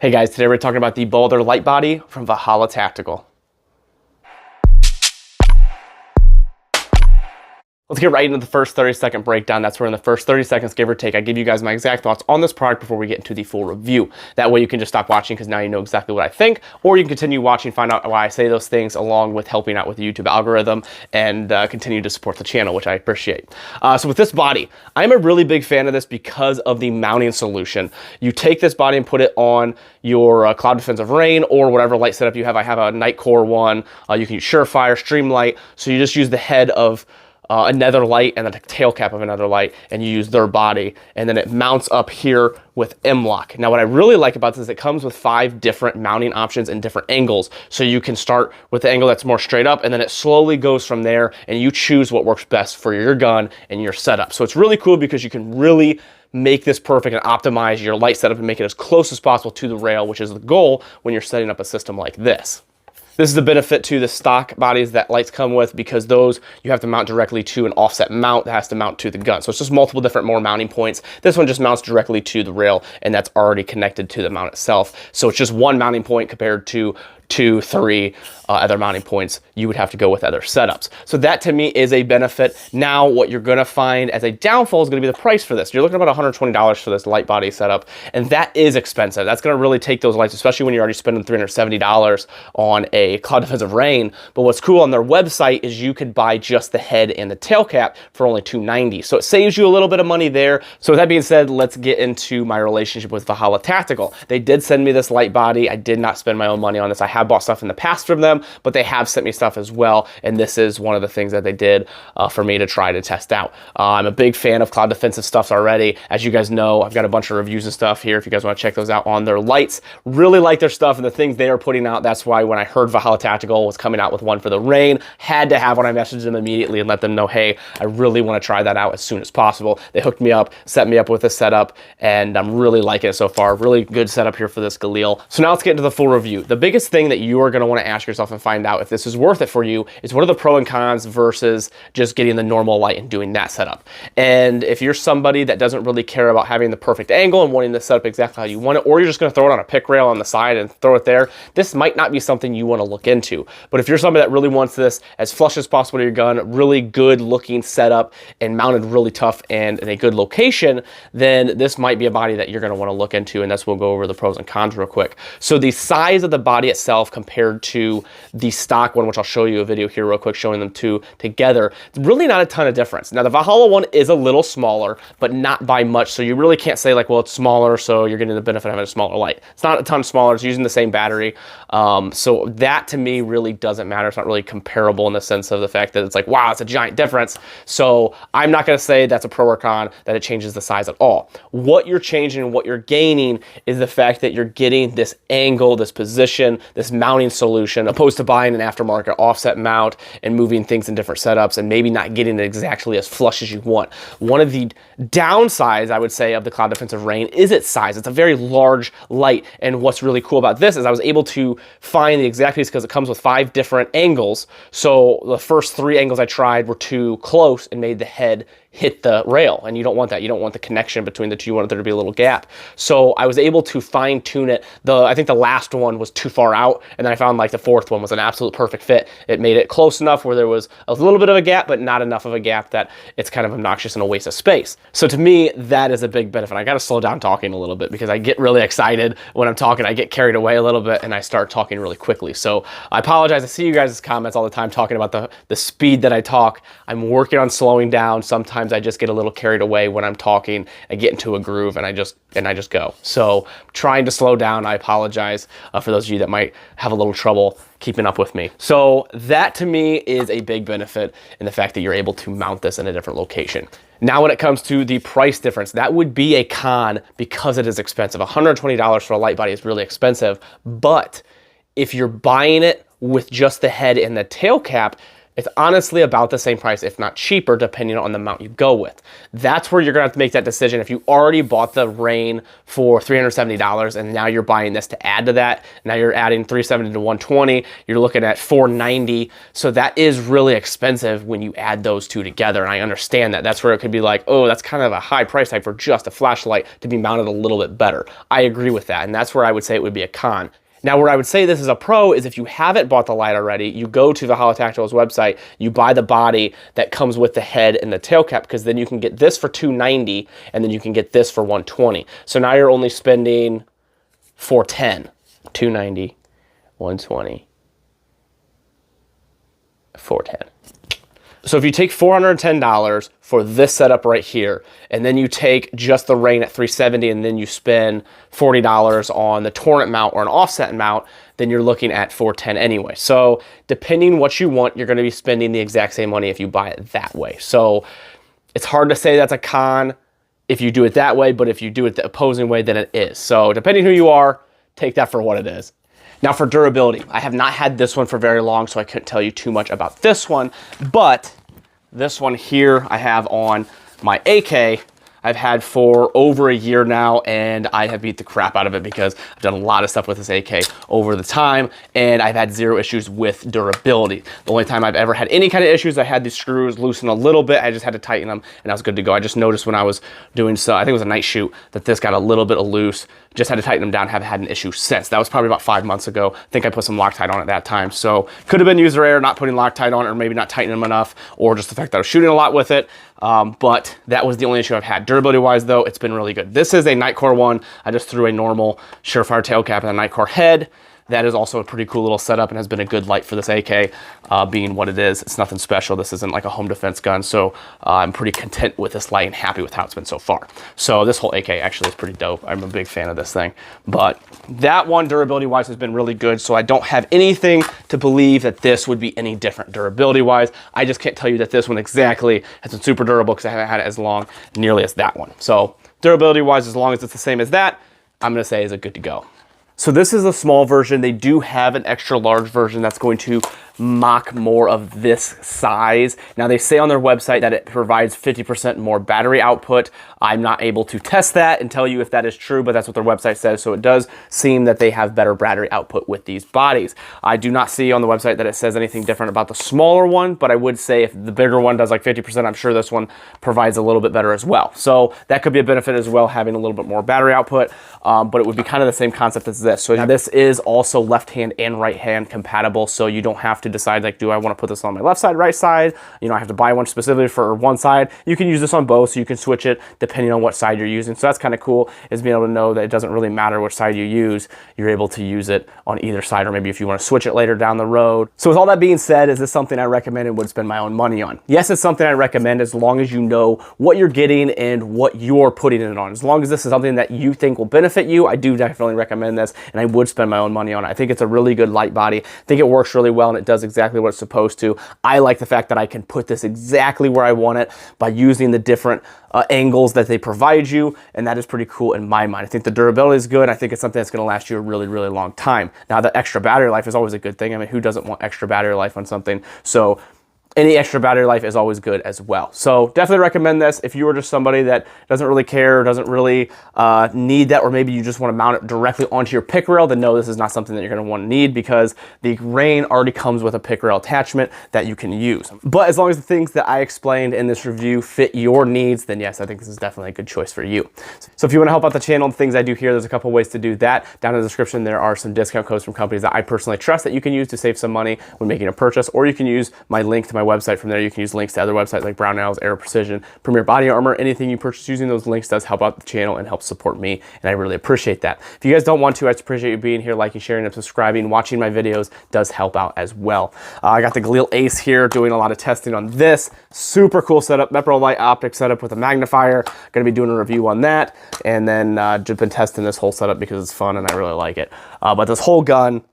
Hey guys, today we're talking about the Baldr light body from Valhalla Tactical. Let's get right into the first 30-second breakdown. That's where in the first 30 seconds, give or take, I give you guys my exact thoughts on this product before we get into the full review. That way you can just stop watching because now you know exactly what I think, or you can continue watching, find out why I say those things, along with helping out with the YouTube algorithm and continue to support the channel, which I appreciate. So with this body, I'm a really big fan of this because of the mounting solution. You take this body and put it on your Cloud Defensive REIN or whatever light setup you have. I have a Night Core one. You can use Surefire, Streamlight. So you just use the head of another light and then the tail cap of another light, and you use their body, and then it mounts up here with M-LOK. Now what I really like about this is it comes with 5 different mounting options and different angles. So you can start with the angle that's more straight up, and then it slowly goes from there, and you choose what works best for your gun and your setup. So it's really cool because you can really make this perfect and optimize your light setup and make it as close as possible to the rail, which is the goal when you're setting up a system like this. This is the benefit to the stock bodies that lights come with, because those you have to mount directly to an offset mount that has to mount to the gun. So it's just multiple different more mounting points. This one just mounts directly to the rail, and that's already connected to the mount itself. So it's just one mounting point compared to 2, 3 other mounting points you would have to go with other setups. So that to me is a benefit. Now what you're gonna find as a downfall is gonna be the price for this. You're looking at about $120 for this light body setup, and that is expensive. That's gonna really take those lights, especially when you're already spending $370 on a Cloud Defensive REIN. But what's cool on their website is you could buy just the head and the tail cap for only $290. So it saves you a little bit of money there. So with that being said, let's get into my relationship with Valhalla Tactical. They did send me this light body. I did not spend my own money on this. I have bought stuff in the past from them, but they have sent me stuff as well, and this is one of the things that they did for me to try to test out. I'm a big fan of Cloud Defensive stuffs already. As you guys know, I've got a bunch of reviews and stuff here if you guys want to check those out on their lights. Really like their stuff and the things they are putting out. That's why when I heard Valhalla Tactical was coming out with one for the REIN, had to have one. I messaged them immediately and let them know, hey, I really want to try that out as soon as possible. They hooked me up, set me up with a setup, and I'm really liking it so far. Really good setup here for this Galil. So now let's get into the full review. The biggest thing that you are going to want to ask yourself and find out if this is worth it for you is what are the pros and cons versus just getting the normal light and doing that setup. And if you're somebody that doesn't really care about having the perfect angle and wanting to set up exactly how you want it, or you're just going to throw it on a pick rail on the side and throw it there, this might not be something you want to look into. But if you're somebody that really wants this as flush as possible to your gun, really good looking setup and mounted really tough and in a good location, then this might be a body that you're going to want to look into, and that's we'll go over the pros and cons real quick. So the size of the body itself compared to the stock one, which I'll show you a video here real quick showing them two together, it's really not a ton of difference. Now the Valhalla one is a little smaller, but not by much, so you really can't say like, well, it's smaller, so you're getting the benefit of having a smaller light. It's not a ton smaller, it's using the same battery, so that to me really doesn't matter. It's not really comparable in the sense of the fact that it's like, wow, it's a giant difference. So I'm not going to say that's a pro or con, that it changes the size at all. What you're changing and what you're gaining is the fact that you're getting this angle, this position, this mounting solution, opposed to buying an aftermarket offset mount and moving things in different setups and maybe not getting it exactly as flush as you want. One of the downsides, I would say, of the Cloud Defensive REIN is its size. It's a very large light, and what's really cool about this is I was able to find the exact piece because it comes with 5 different angles. So the first 3 angles I tried were too close and made the head hit the rail, and you don't want that. You don't want the connection between the two. You want there to be a little gap. So I was able to fine tune it. I think the last one was too far out, and then I found like the 4th one was an absolute perfect fit. It made it close enough where there was a little bit of a gap, but not enough of a gap that it's kind of obnoxious and a waste of space. So to me, that is a big benefit. I got to slow down talking a little bit because I get really excited when I'm talking. I get carried away a little bit and I start talking really quickly. So I apologize. I see you guys' comments all the time talking about the speed that I talk. I'm working on slowing down. Sometimes I just get a little carried away when I'm talking. I get into a groove and I just go. So trying to slow down. I apologize for those of you that might have a little trouble keeping up with me. So that to me is a big benefit in the fact that you're able to mount this in a different location. Now when it comes to the price difference, that would be a con because it is expensive. $120 for a light body is really expensive, but if you're buying it with just the head and the tail cap, It's honestly about the same price, if not cheaper, depending on the mount you go with. That's where you're gonna have to make that decision. If you already bought the REIN for $370 and now you're buying this to add to that, now you're adding $370 to $120, you're looking at $490. So that is really expensive when you add those two together. And I understand that. That's where it could be like, oh, that's kind of a high price tag for just a flashlight to be mounted a little bit better. I agree with that. And that's where I would say it would be a con. Now, where I would say this is a pro is if you haven't bought the light already, you go to Valhalla Tactile's website, you buy the body that comes with the head and the tail cap, because then you can get this for $290 and then you can get this for $120. So now you're only spending $410, $290, $120, $410. So if you take $410 for this setup right here, and then you take just the REIN at $370, and then you spend $40 on the torrent mount or an offset mount, then you're looking at $410 anyway. So depending what you want, you're gonna be spending the exact same money if you buy it that way. So it's hard to say that's a con if you do it that way, but if you do it the opposing way, then it is. So depending who you are, take that for what it is. Now for durability, I have not had this one for very long, so I couldn't tell you too much about this one, but this one here I have on my AK. I've had for over a year now, and I have beat the crap out of it because I've done a lot of stuff with this AK over the time, and I've had zero issues with durability. The only time I've ever had any kind of issues, I had these screws loosen a little bit. I just had to tighten them, and I was good to go. I just noticed when I was doing so, I think it was a night shoot, that this got a little bit loose. Just had to tighten them down, haven't had an issue since. That was probably about 5 months ago. I think I put some Loctite on at that time. So could have been user error, not putting Loctite on it, or maybe not tightening them enough, or just the fact that I was shooting a lot with it. But that was the only issue I've had. Durability wise though, it's been really good. This is a Nightcore one. I just threw a normal Surefire tail cap and a Nightcore head. That is also a pretty cool little setup and has been a good light for this AK, being what it is. It's nothing special. This isn't like a home defense gun. So I'm pretty content with this light and happy with how it's been so far. So this whole AK actually is pretty dope. I'm a big fan of this thing. But that one durability wise has been really good. So I don't have anything to believe that this would be any different durability wise. I just can't tell you that this one exactly has been super durable because I haven't had it as long nearly as that one. So durability wise, as long as it's the same as that, I'm gonna say is a good to go. So this is a small version. They do have an extra large version that's going to mock more of this size. Now they say on their website that it provides 50% more battery output. I'm not able to test that and tell you if that is true, but that's what their website says. So it does seem that they have better battery output with these bodies. I do not see on the website that it says anything different about the smaller one, but I would say if the bigger one does like 50%, I'm sure this one provides a little bit better as well. So that could be a benefit as well, having a little bit more battery output, but it would be kind of the same concept as this. So now this is also left hand and right hand compatible, so you don't have to decide like, do I want to put this on my left side, right side? You know, I have to buy one specifically for one side. You can use this on both, so you can switch it depending on what side you're using. So that's kind of cool, is being able to know that it doesn't really matter which side you use. You're able to use it on either side, or maybe if you want to switch it later down the road. So with all that being said, is this something I recommend and would spend my own money on? Yes, it's something I recommend as long as you know what you're getting and what you're putting it on. As long as this is something that you think will benefit you, I do definitely recommend this, and I would spend my own money on it. I think it's a really good light body. I think it works really well, and it does exactly what it's supposed to. I like the fact that I can put this exactly where I want it by using the different angles that they provide you, and that is pretty cool in my mind. I think the durability is good. I think it's something that's going to last you a really, really long time. Now, the extra battery life is always a good thing. I mean, who doesn't want extra battery life on something? So any extra battery life is always good as well. So definitely recommend this if you are just somebody that doesn't really care, doesn't really need that, or maybe you just want to mount it directly onto your pick rail, then no, this is not something that you're going to want to need, because the REIN already comes with a pick rail attachment that you can use. But as long as the things that I explained in this review fit your needs, then yes, I think this is definitely a good choice for you. So if you want to help out the channel and things I do here, there's a couple ways to do that. Down in the description, there are some discount codes from companies that I personally trust that you can use to save some money when making a purchase, or you can use my link to my website. From there, you can use links to other websites like Brownells, Aero Precision, Premier Body Armor. Anything you purchase using those links does help out the channel and help support me, and I really appreciate that. If you guys don't want to, I just appreciate you being here, liking, sharing, and subscribing. Watching my videos does help out as well. I got the Galil Ace here, doing a lot of testing on this. Super cool setup, Mepro Light Optic setup with a magnifier. Gonna be doing a review on that, and then just been testing this whole setup because it's fun and I really like it. But this whole gun,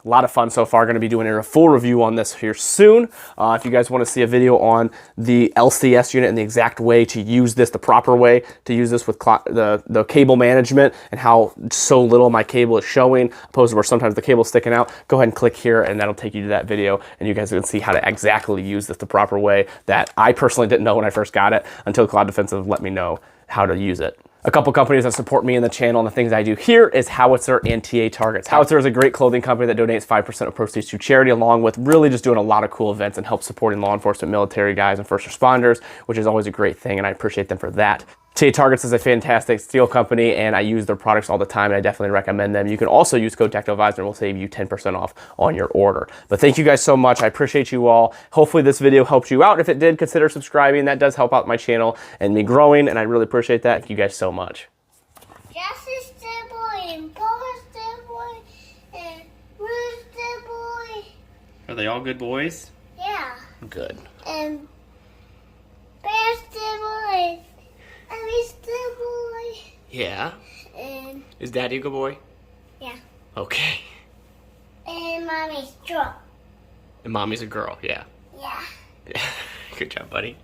A lot of fun so far. Going to be doing a full review on this here soon. If you guys want to see a video on the LCS unit and the exact way to use this, the proper way to use this with the cable management and how so little my cable is showing, opposed to where sometimes the cable is sticking out, go ahead and click here and that'll take you to that video and you guys can see how to exactly use this the proper way that I personally didn't know when I first got it until Cloud Defensive let me know how to use it. A couple companies that support me in the channel and the things I do here is Howitzer and TA Targets. Howitzer is a great clothing company that donates 5% of proceeds to charity, along with really just doing a lot of cool events and help supporting law enforcement, military guys, and first responders, which is always a great thing, and I appreciate them for that. TA Targets is a fantastic steel company, and I use their products all the time, and I definitely recommend them. You can also use code TechnoAdvisor, and we'll save you 10% off on your order. But thank you guys so much. I appreciate you all. Hopefully this video helped you out. If it did, consider subscribing. That does help out my channel and me growing, and I really appreciate that. Thank you guys so much. Justice the boy and Paul's the boy and Ruth's the boy. Are they all good boys? Yeah. Good. And Bear's the boy. And he's the boy. Yeah. And Is Daddy a good boy? yeah. Okay. And Mommy's drunk. And Mommy's a girl, yeah. Yeah. Good job, buddy.